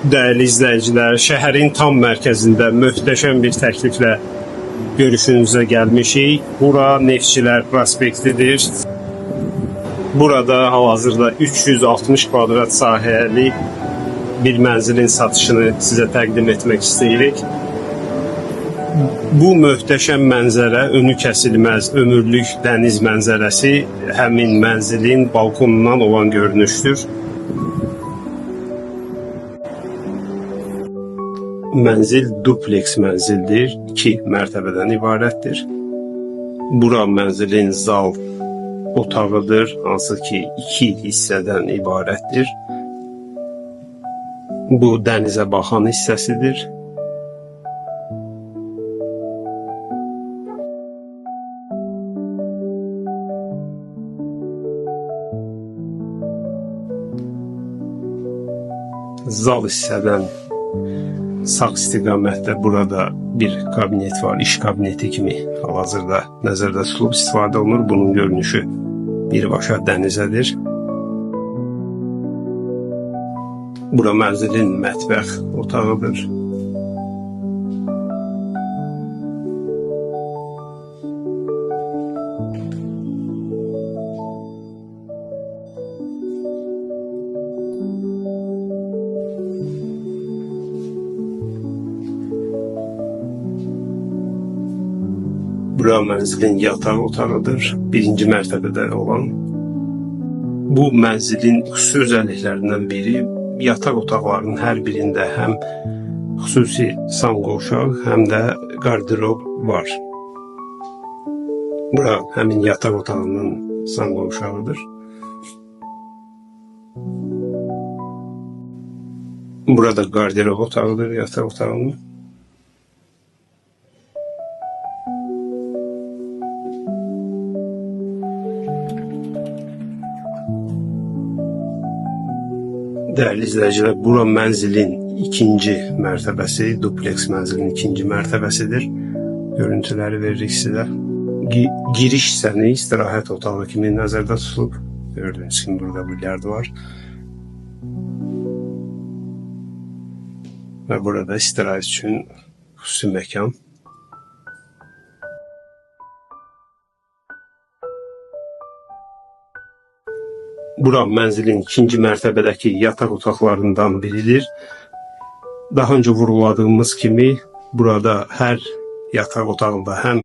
Değerli izləyicilər, şəhərin tam mərkəzində möhtəşəm bir təkliflə görüşünüzə gəlmişik. Bura Neftçilər prospektidir. Burada hal-hazırda 360 kvadrat sahəli bir mənzilin satışını sizə təqdim etmək istəyirik. Bu möhtəşəm mənzərə, önü kəsilməz, ömürlük dəniz mənzərəsi həmin mənzilin balkonundan olan görünüşdür. Mənzil dupleks mənzildir, 2 mərtəbədən ibarətdir. Bura mənzilin zal otağıdır, hansı ki 2 hissədən ibarətdir. Bu dənizə baxan hissəsidir. Zal hissədən sağ istiqamətdə burada bir kabinet var, iş kabineti kimi hal-hazırda nəzərdə tutulub istifadə olunur. Bunun görünüşü birbaşa dənizədir. Bura mənzilin mətbəx otağıdır. Bura mənzilin yataq otağıdır, 1-ci mərtəbədə olan. Bu mənzilin xüsusi özəlliklərindən biri, yataq otaqlarının hər birində həm xüsusi sanqovşaq, həm də qardirob var. Bura həmin yataq otağının sanqovşağıdır. Burada qardirob otağıdır, yataq otağının. Değerli izləyicilər, bura mənzilin 2-ci mərtəbəsi, dupleks mənzilin 2-ci mərtəbəsidir. Görüntüləri veririk sizə. Giriş hissəni istirahət otağı kimi nəzərdə tutulub. Gördüyünüz kimi burada bilyard var. Və burada istirahət üçün xüsusi məkan. Bura mənzilin 2-ci mərtəbədəki yataq otaqlarından biridir. Daha öncə vurguladığımız kimi burada hər yataq otağında həm